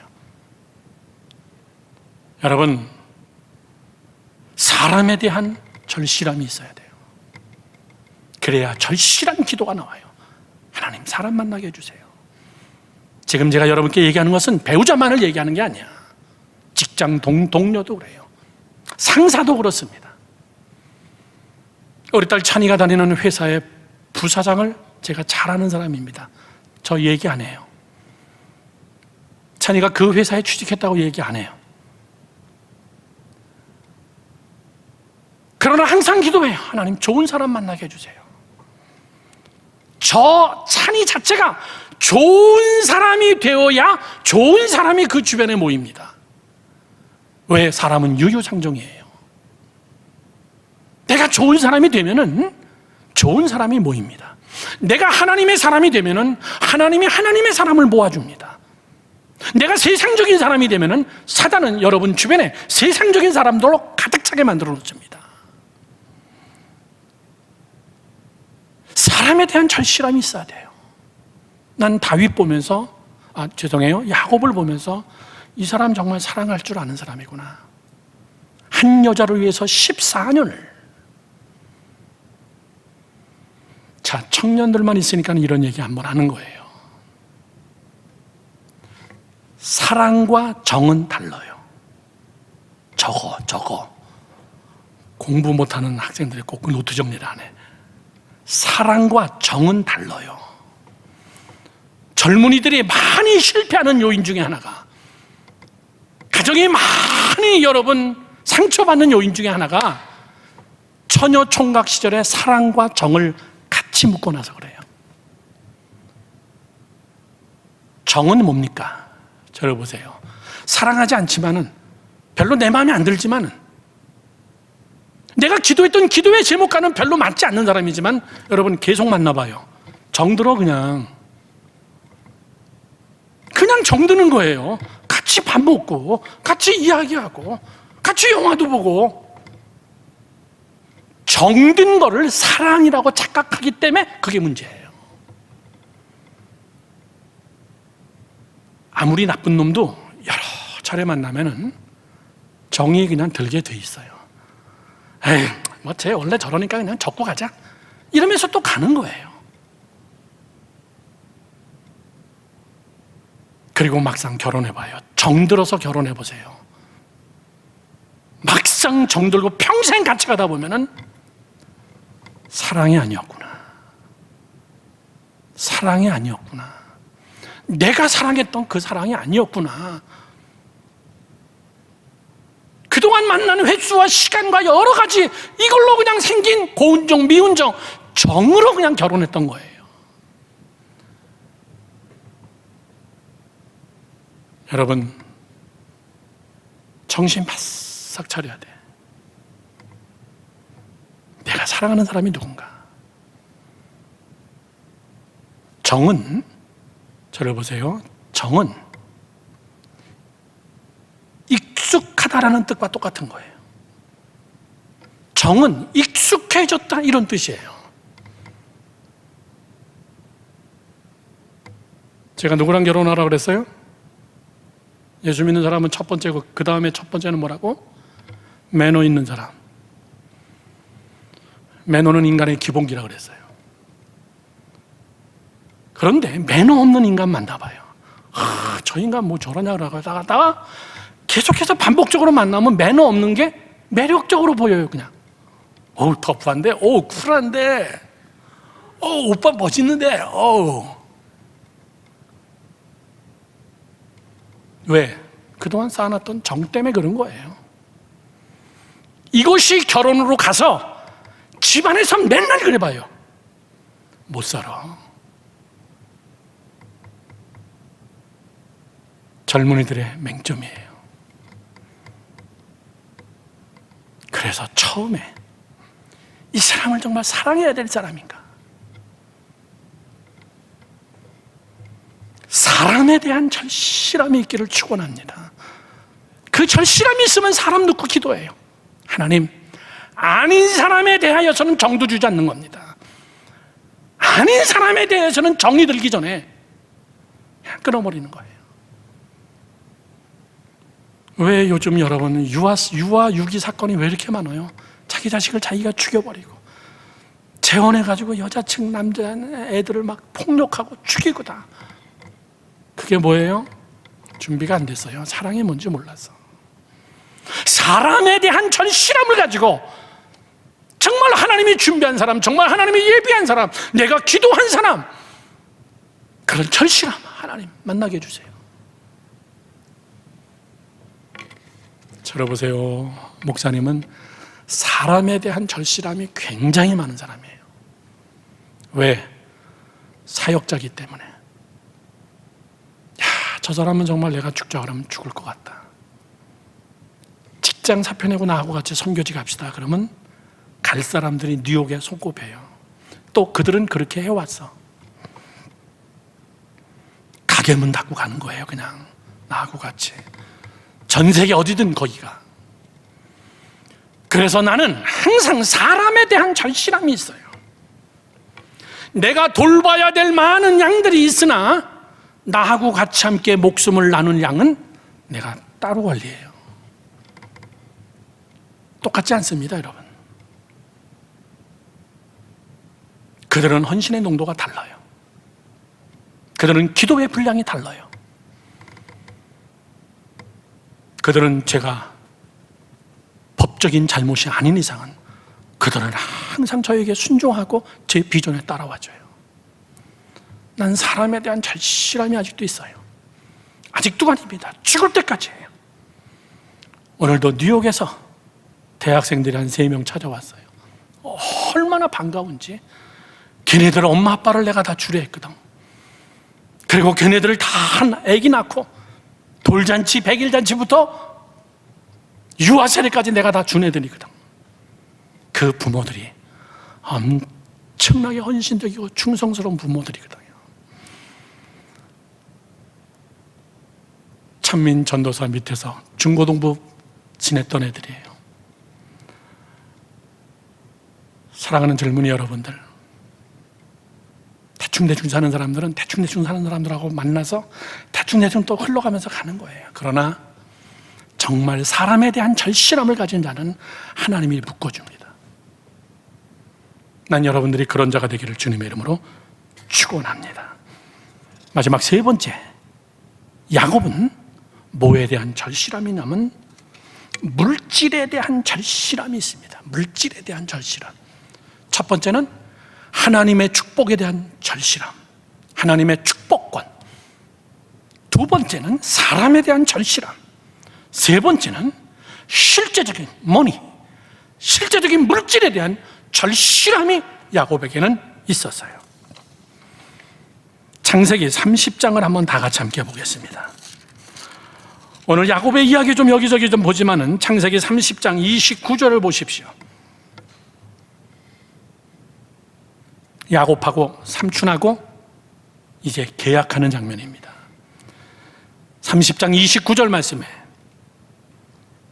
여러분, 사람에 대한 절실함이 있어야 돼요. 그래야 절실한 기도가 나와요. 하나님, 사람 만나게 해주세요. 지금 제가 여러분께 얘기하는 것은 배우자만을 얘기하는 게 아니야. 직장 동료도 그래요. 상사도 그렇습니다. 우리 딸 찬이가 다니는 회사의 부사장을 제가 잘 아는 사람입니다. 저 얘기 안 해요. 찬이가 그 회사에 취직했다고 얘기 안 해요. 그러나 항상 기도해요. 하나님, 좋은 사람 만나게 해주세요. 저 찬이 자체가 좋은 사람이 되어야 좋은 사람이 그 주변에 모입니다. 왜? 사람은 유유상종이에요. 내가 좋은 사람이 되면은 좋은 사람이 모입니다. 내가 하나님의 사람이 되면은 하나님이 하나님의 사람을 모아줍니다. 내가 세상적인 사람이 되면은 사단은 여러분 주변에 세상적인 사람들로 가득 차게 만들어 놓습니다. 사람에 대한 절실함이 있어야 돼요. 난 다윗 보면서, 야곱을 보면서 이 사람 정말 사랑할 줄 아는 사람이구나. 한 여자를 위해서 14년을. 자, 청년들만 있으니까 이런 얘기 한번 하는 거예요. 사랑과 정은 달라요. 저거. 공부 못하는 학생들이 꼭 노트 정리를 안 해. 사랑과 정은 달라요. 젊은이들이 많이 실패하는 요인 중에 하나가, 가정이 많이 여러분 상처받는 요인 중에 하나가 처녀 총각 시절에 사랑과 정을 같이 묶어놔서 그래요. 정은 뭡니까? 저를 보세요. 사랑하지 않지만은, 별로 내 마음에 안 들지만은, 내가 기도했던 기도의 제목과는 별로 맞지 않는 사람이지만 여러분 계속 만나봐요. 정들어. 그냥 정드는 거예요. 같이 밥 먹고, 같이 이야기하고, 같이 영화도 보고. 정든 거를 사랑이라고 착각하기 때문에 그게 문제예요. 아무리 나쁜 놈도 여러 차례 만나면은 정이 그냥 들게 돼 있어요. 에이, 쟤 원래 저러니까 그냥 접고 가자. 이러면서 또 가는 거예요. 그리고 막상 결혼해봐요. 정들어서 결혼해보세요. 막상 정들고 평생 같이 가다 보면은 사랑이 아니었구나. 사랑이 아니었구나. 내가 사랑했던 그 사랑이 아니었구나. 그동안 만나는 횟수와 시간과 여러 가지 이걸로 그냥 생긴 고운정, 미운정, 정으로 그냥 결혼했던 거예요. 여러분, 정신 바싹 차려야 돼. 내가 사랑하는 사람이 누군가. 정은, 저를 보세요. 정은 익숙하다라는 뜻과 똑같은 거예요. 정은 익숙해졌다 이런 뜻이에요. 제가 누구랑 결혼하라고 그랬어요? 예수 믿는 사람은 첫 번째고 그 다음에 첫 번째는 뭐라고? 매너 있는 사람. 매너는 인간의 기본기라고 그랬어요. 그런데 매너 없는 인간 만나봐요. 저 인간 뭐 저러냐고 하다가 계속해서 반복적으로 만나면 매너 없는 게 매력적으로 보여요. 그냥 터프한데, 쿨한데, 오빠 멋있는데, 왜? 그동안 쌓아놨던 정 때문에 그런 거예요. 이것이 결혼으로 가서 집안에서 맨날 그래봐요. 못 살아. 젊은이들의 맹점이에요. 그래서 처음에 이 사람을 정말 사랑해야 될 사람인가? 사람에 대한 절실함이 있기를 축원합니다. 그 절실함이 있으면 사람 놓고 기도해요. 하나님, 아닌 사람에 대하여서는 정도 주지 않는 겁니다. 아닌 사람에 대해서는 정이 들기 전에 그냥 끊어버리는 거예요. 왜 요즘 여러분 유아 유기 사건이 왜 이렇게 많아요? 자기 자식을 자기가 죽여버리고 재혼해가지고 여자층 남자 애들을 막 폭력하고 죽이고 다. 그게 뭐예요? 준비가 안 됐어요. 사랑이 뭔지 몰라서. 사람에 대한 절실함을 가지고 정말 하나님이 준비한 사람, 정말 하나님이 예비한 사람, 내가 기도한 사람, 그런 절실함 하나님 만나게 해주세요. 저를 보세요. 목사님은 사람에 대한 절실함이 굉장히 많은 사람이에요. 왜? 사역자이기 때문에. 저 사람은 정말 내가 죽자 그러면 죽을 것 같다. 직장 사표 내고 나하고 같이 선교지 갑시다 그러면 갈 사람들이 뉴욕에 손꼽혀요. 또 그들은 그렇게 해왔어. 가게 문 닫고 가는 거예요. 그냥 나하고 같이 전 세계 어디든 거기가. 그래서 나는 항상 사람에 대한 절실함이 있어요. 내가 돌봐야 될 많은 양들이 있으나 나하고 같이 함께 목숨을 나눈 양은 내가 따로 관리해요. 똑같지 않습니다, 여러분. 그들은 헌신의 농도가 달라요. 그들은 기도의 분량이 달라요. 그들은 제가 법적인 잘못이 아닌 이상은 그들은 항상 저에게 순종하고 제 비전에 따라와줘요. 난 사람에 대한 절실함이 아직도 있어요. 아직도 아닙니다. 죽을 때까지예요. 오늘도 뉴욕에서 대학생들이 한 3명 찾아왔어요. 얼마나 반가운지. 걔네들 엄마 아빠를 내가 다 주례했거든. 그리고 걔네들을 다 애기 낳고 돌잔치, 백일잔치부터 유아세례까지 내가 다 준 애들이거든. 그 부모들이 엄청나게 헌신적이고 충성스러운 부모들이거든요. 찬민 전도사 밑에서 중고등부 지냈던 애들이에요. 사랑하는 젊은이 여러분들, 대충대충 사는 사람들은 대충대충 사는 사람들하고 만나서 대충대충 또 흘러가면서 가는 거예요. 그러나 정말 사람에 대한 절실함을 가진 자는 하나님이 묶어줍니다. 난 여러분들이 그런 자가 되기를 주님의 이름으로 축원합니다. 마지막 3번째, 야곱은 뭐에 대한 절실함이냐면 물질에 대한 절실함이 있습니다. 물질에 대한 절실함. 첫 번째는 하나님의 축복에 대한 절실함, 하나님의 축복권. 두 번째는 사람에 대한 절실함. 세 번째는 실제적인 머니, 실제적인 물질에 대한 절실함이 야곱에게는 있었어요. 창세기 30장을 한번 다 같이 함께 보겠습니다. 오늘 야곱의 이야기 좀 여기저기 좀 보지만은 창세기 30장 29절을 보십시오. 야곱하고 삼촌하고 이제 계약하는 장면입니다. 30장 29절 말씀에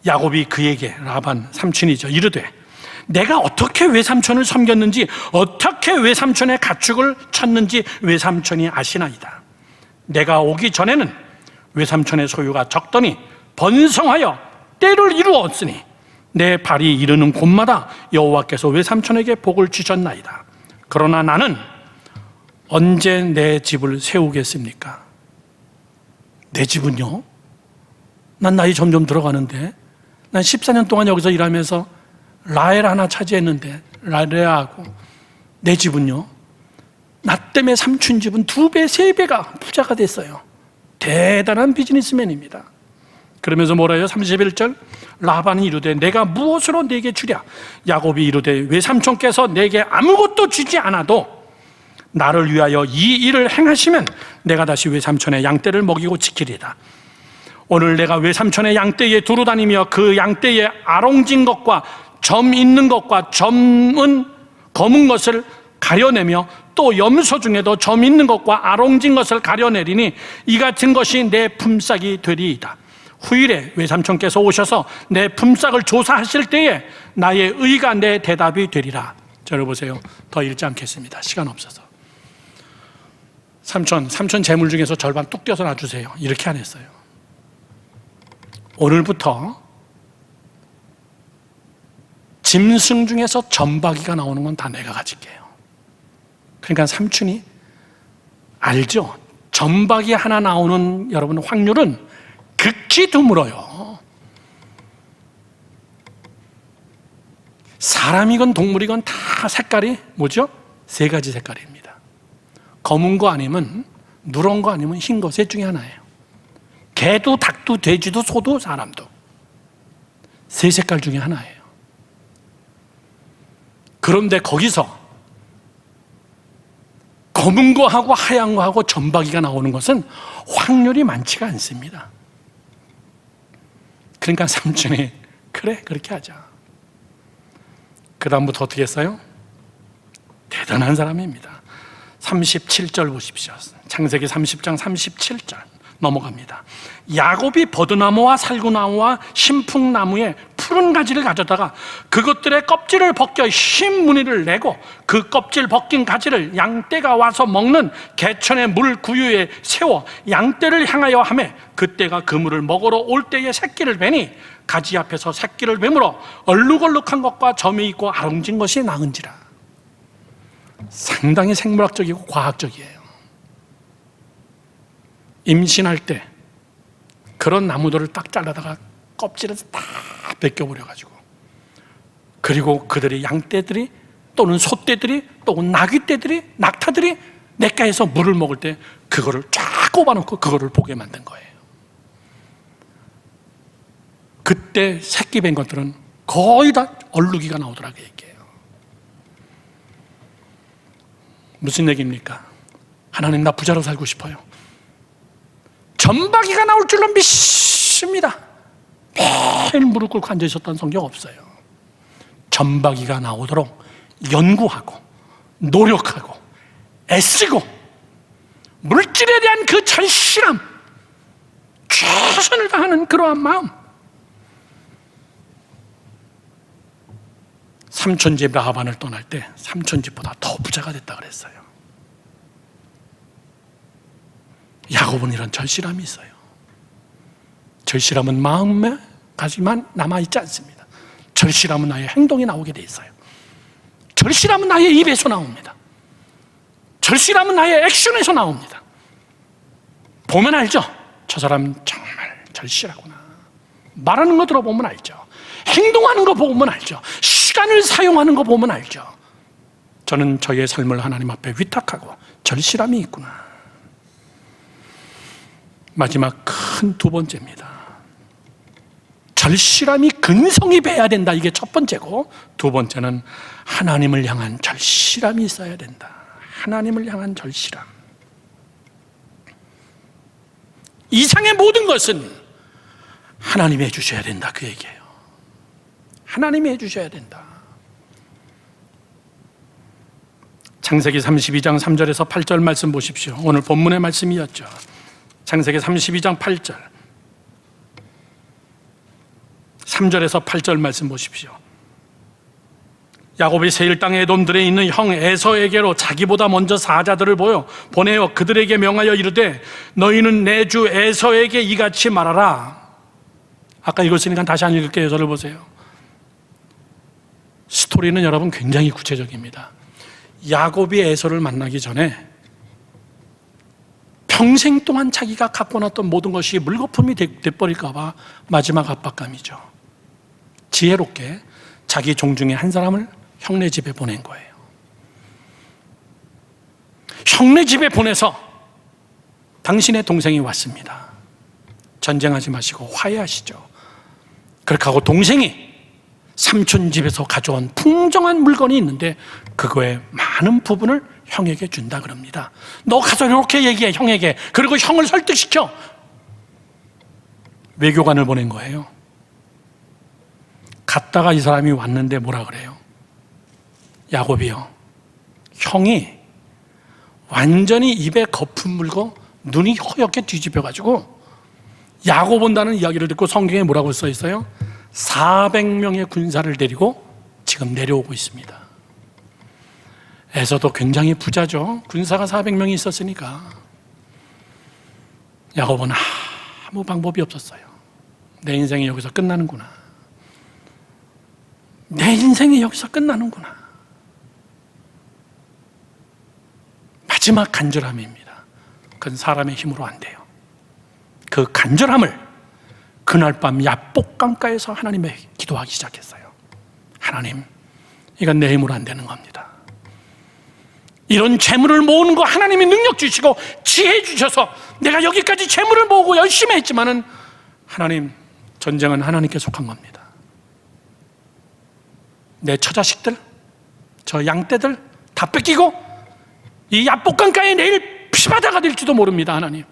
야곱이 그에게, 라반 삼촌이죠, 이르되 내가 어떻게 외삼촌을 섬겼는지, 어떻게 외삼촌의 가축을 쳤는지 외삼촌이 아시나이다. 내가 오기 전에는 외삼촌의 소유가 적더니 번성하여 때를 이루었으니 내 발이 이르는 곳마다 여호와께서 외삼촌에게 복을 주셨나이다. 그러나 나는 언제 내 집을 세우겠습니까? 내 집은요? 난 나이 점점 들어가는데, 난 14년 동안 여기서 일하면서 라헬 하나 차지했는데, 레아하고 내 집은요? 나 때문에 삼촌 집은 2배, 3배가 부자가 됐어요. 대단한 비즈니스맨입니다. 그러면서 뭐라 해요? 31절, 라반이 이르되 내가 무엇으로 내게 주랴? 야곱이 이르되 외삼촌께서 내게 아무것도 주지 않아도 나를 위하여 이 일을 행하시면 내가 다시 외삼촌의 양떼를 먹이고 지키리다. 오늘 내가 외삼촌의 양떼에 두루 다니며 그 양떼에 아롱진 것과 점 있는 것과 점은 검은 것을 가려내며 또 염소 중에도 점 있는 것과 아롱진 것을 가려내리니 이 같은 것이 내 품삯이 되리이다. 후일에 외삼촌께서 오셔서 내 품삯을 조사하실 때에 나의 의가 내 대답이 되리라. 저를 보세요. 더 읽지 않겠습니다. 시간 없어서. 삼촌 재물 중에서 절반 뚝 떼어서 놔주세요. 이렇게 안 했어요. 오늘부터 짐승 중에서 점박이가 나오는 건 다 내가 가질게요. 그러니까 삼촌이 알죠? 점박이 하나 나오는 여러분 확률은 극히 드물어요. 사람이건 동물이건 다 색깔이 뭐죠? 3가지 색깔입니다. 검은 거 아니면, 누런 거 아니면 흰 거, 셋 중에 하나예요. 개도 닭도 돼지도 소도 사람도 3색깔 중에 하나예요. 그런데 거기서 검은 거하고 하얀 거하고 점박이가 나오는 것은 확률이 많지가 않습니다. 그러니까 삼촌이 그래 그렇게 하자. 그 다음부터 어떻게 했어요? 대단한 사람입니다. 37절 보십시오. 창세기 30장 37절 넘어갑니다. 야곱이 버드나무와 살구나무와 신풍나무의 푸른 가지를 가져다가 그것들의 껍질을 벗겨 흰 무늬를 내고 그 껍질 벗긴 가지를 양떼가 와서 먹는 개천의 물 구유에 세워 양떼를 향하여 하매 그때가 그 물을 먹으러 올 때에 새끼를 베니 가지 앞에서 새끼를 베물어 얼룩얼룩한 것과 점이 있고 아롱진 것이 나은지라. 상당히 생물학적이고 과학적이에요. 임신할 때 그런 나무들을 딱 잘라다가 껍질에서 다 벗겨버려가지고, 그리고 그들이 양떼들이 또는 소떼들이 또는 나귀떼들이 낙타들이 냇가에서 물을 먹을 때 그거를 쫙 꼽아놓고 그거를 보게 만든 거예요. 그때 새끼 뵌 것들은 거의 다 얼룩이가 나오더라고요. 이게요. 무슨 얘기입니까? 하나님, 나 부자로 살고 싶어요. 점박이가 나올 줄로 믿습니다. 매일 무릎 꿇고 앉아 있었던 성경 없어요. 점박이가 나오도록 연구하고 노력하고 애쓰고 물질에 대한 그 절실함, 최선을 다하는 그러한 마음. 삼촌 집 라반을 떠날 때 삼촌 집보다 더 부자가 됐다 그랬어요. 야곱은 이런 절실함이 있어요. 절실함은 마음에 가지만 남아있지 않습니다. 절실함은 나의 행동이 나오게 돼 있어요. 절실함은 나의 입에서 나옵니다. 절실함은 나의 액션에서 나옵니다. 보면 알죠? 저 사람 정말 절실하구나. 말하는 거 들어보면 알죠. 행동하는 거 보면 알죠. 시간을 사용하는 거 보면 알죠. 저는 저의 삶을 하나님 앞에 위탁하고 절실함이 있구나. 마지막 큰 두 번째입니다. 절실함이 근성이 배야 된다. 이게 첫 번째고, 두 번째는 하나님을 향한 절실함이 있어야 된다. 하나님을 향한 절실함. 이상의 모든 것은 하나님이 해주셔야 된다. 그 얘기예요. 하나님이 해주셔야 된다. 창세기 32장 3절에서 8절 말씀 보십시오. 오늘 본문의 말씀이었죠. 창세기 32장 8절 3절에서 8절 말씀 보십시오. 야곱이 세일 땅의 에돔들에 있는 형 에서에게로 자기보다 먼저 사자들을 보내어 그들에게 명하여 이르되 너희는 내 주 에서에게 이같이 말하라. 아까 읽었으니까 다시 안 읽을게요. 저를 보세요. 스토리는 여러분 굉장히 구체적입니다. 야곱이 에서를 만나기 전에 평생 동안 자기가 갖고 놨던 모든 것이 물거품이 돼버릴까 봐 마지막 압박감이죠. 지혜롭게 자기 종 중에 한 사람을 형네 집에 보낸 거예요. 형네 집에 보내서 당신의 동생이 왔습니다. 전쟁하지 마시고 화해하시죠. 그렇게 하고 동생이 삼촌 집에서 가져온 풍성한 물건이 있는데 그거의 많은 부분을 형에게 준다 그럽니다. 너 가서 이렇게 얘기해 형에게. 그리고 형을 설득시켜. 외교관을 보낸 거예요. 갔다가 이 사람이 왔는데 뭐라 그래요? 야곱이요, 형이 완전히 입에 거품 물고 눈이 허옇게 뒤집혀가지고 야곱 온다는 이야기를 듣고 성경에 뭐라고 써 있어요? 400명의 군사를 데리고 지금 내려오고 있습니다. 에서도 굉장히 부자죠. 군사가 400명이 있었으니까. 야곱은 아무 방법이 없었어요. 내 인생이 여기서 끝나는구나. 내 인생이 여기서 끝나는구나. 마지막 간절함입니다. 그건 사람의 힘으로 안 돼요. 그 간절함을 그날 밤 야복강가에서 하나님에 기도하기 시작했어요. 하나님, 이건 내 힘으로 안 되는 겁니다. 이런 재물을 모으는 거 하나님이 능력 주시고 지혜 주셔서 내가 여기까지 재물을 모으고 열심히 했지만은 하나님, 전쟁은 하나님께 속한 겁니다. 내 처자식들, 저 양떼들 다 뺏기고 이 야복강가에 내일 피바다가 될지도 모릅니다. 하나님,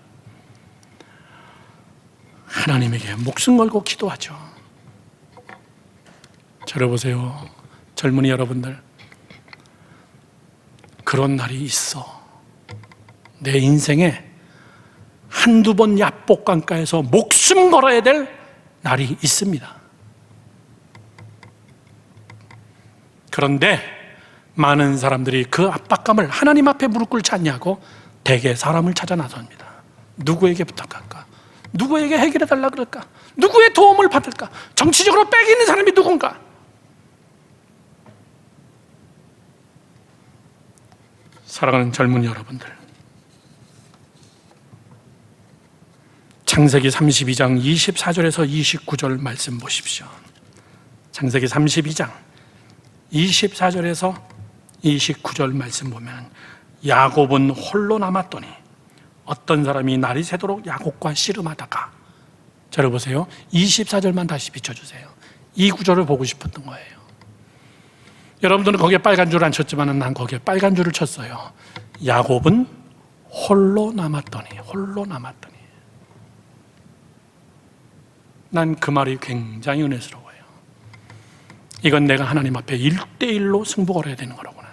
하나님에게 목숨 걸고 기도하죠. 저를 보세요. 젊은이 여러분들, 그런 날이 있어. 내 인생에 한두 번 야복강가에서 목숨 걸어야 될 날이 있습니다. 그런데 많은 사람들이 그 압박감을 하나님 앞에 무릎 꿇지 않냐고 대개 사람을 찾아 나섭니다. 누구에게 부탁할까? 누구에게 해결해 달라 그럴까? 누구의 도움을 받을까? 정치적으로 빼기는 사람이 누군가? 사랑하는 젊은 여러분들, 창세기 32장 24절에서 29절 말씀 보십시오. 창세기 32장 24절에서 29절 말씀 보면 야곱은 홀로 남았더니 어떤 사람이 날이 새도록 야곱과 씨름하다가, 저를 보세요. 24절만 다시 비춰주세요. 이 구절을 보고 싶었던 거예요. 여러분들은 거기에 빨간 줄 안 쳤지만 난 거기에 빨간 줄을 쳤어요. 야곱은 홀로 남았더니. 난 그 말이 굉장히 은혜스러워요. 이건 내가 하나님 앞에 1대1로 승부 걸어야 되는 거라구나.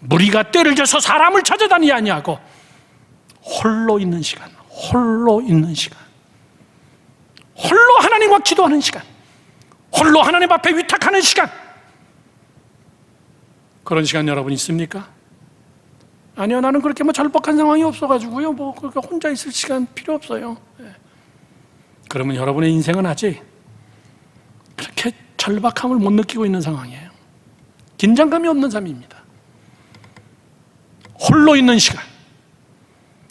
무리가 떼를 져서 사람을 찾아다니지 아니하고 홀로 있는 시간, 홀로 하나님과 기도하는 시간, 홀로 하나님 앞에 위탁하는 시간, 그런 시간 여러분 있습니까? 아니요, 나는 그렇게 절박한 상황이 없어가지고요, 그렇게 혼자 있을 시간 필요 없어요. 그러면 여러분의 인생은 아직 그렇게 절박함을 못 느끼고 있는 상황이에요. 긴장감이 없는 삶입니다. 홀로 있는 시간,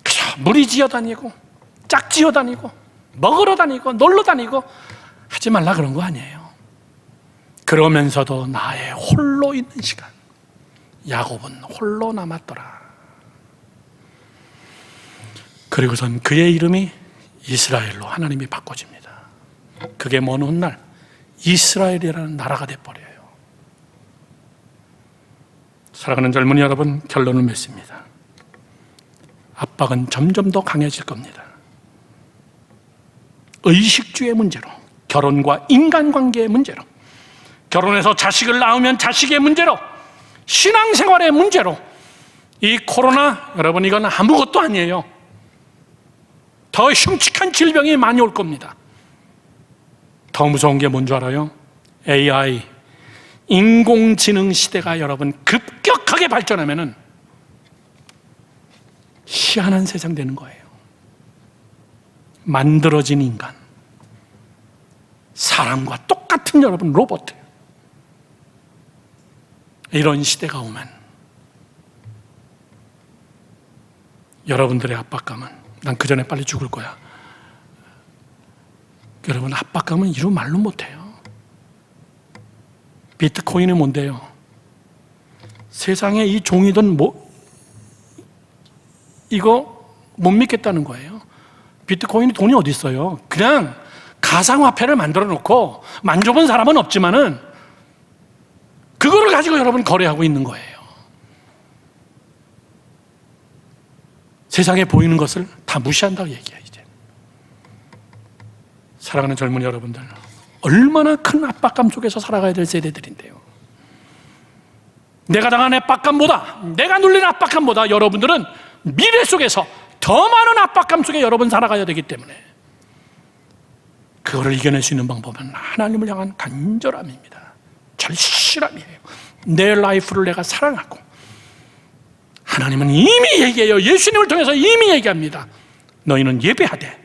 그저 무리지어 다니고 짝지어 다니고 먹으러 다니고 놀러 다니고 하지 말라 그런 거 아니에요. 그러면서도 나의 홀로 있는 시간, 야곱은 홀로 남았더라. 그리고선 그의 이름이 이스라엘로 하나님이 바꿔집니다. 그게 먼 훗날 이스라엘이라는 나라가 돼버려요. 사랑하는 젊은이 여러분, 결론을 맺습니다. 압박은 점점 더 강해질 겁니다. 의식주의 문제로, 결혼과 인간관계의 문제로, 결혼해서 자식을 낳으면 자식의 문제로, 신앙생활의 문제로, 이 코로나, 여러분 이건 아무것도 아니에요. 더 흉측한 질병이 많이 올 겁니다. 더 무서운 게 뭔 줄 알아요? AI, 인공지능 시대가 여러분 급격하게 발전하면은 희한한 세상 되는 거예요. 만들어진 인간, 사람과 똑같은 여러분 로봇, 이런 시대가 오면 여러분들의 압박감은, 난 그 전에 빨리 죽을 거야. 여러분, 압박감은 이루 말로 못해요. 비트코인이 뭔데요? 세상에 이 종이든 이거 못 믿겠다는 거예요. 비트코인이 돈이 어디 있어요? 그냥 가상화폐를 만들어 놓고 만져본 사람은 없지만은 그거를 가지고 여러분 거래하고 있는 거예요. 세상에 보이는 것을 다 무시한다고 얘기해요. 이제 사랑하는 젊은이 여러분들, 얼마나 큰 압박감 속에서 살아가야 될 세대들인데요. 내가 당한 압박감보다, 내가 눌린 압박감보다 여러분들은 미래 속에서 더 많은 압박감 속에 여러분 살아가야 되기 때문에 그거를 이겨낼 수 있는 방법은 하나님을 향한 간절함입니다. 절실함이에요. 내 라이프를 내가 사랑하고, 하나님은 이미 얘기해요. 예수님을 통해서 이미 얘기합니다. 너희는 예배하되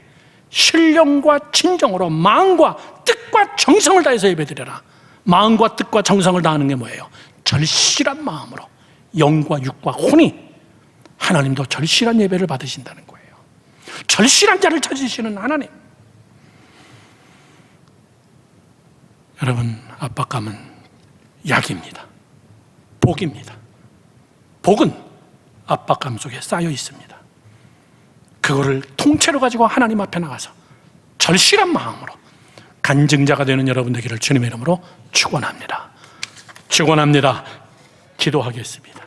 신령과 진정으로 마음과 뜻과 정성을 다해서 예배드려라. 마음과 뜻과 정성을 다하는 게 뭐예요? 절실한 마음으로, 영과 육과 혼이. 하나님도 절실한 예배를 받으신다는 거예요. 절실한 자를 찾으시는 하나님. 여러분, 압박감은 약입니다. 복입니다. 복은 압박감 속에 쌓여 있습니다. 그거를 통째로 가지고 하나님 앞에 나가서 절실한 마음으로 간증자가 되는 여러분 되기를 주님의 이름으로 축원합니다. 축원합니다. 기도하겠습니다.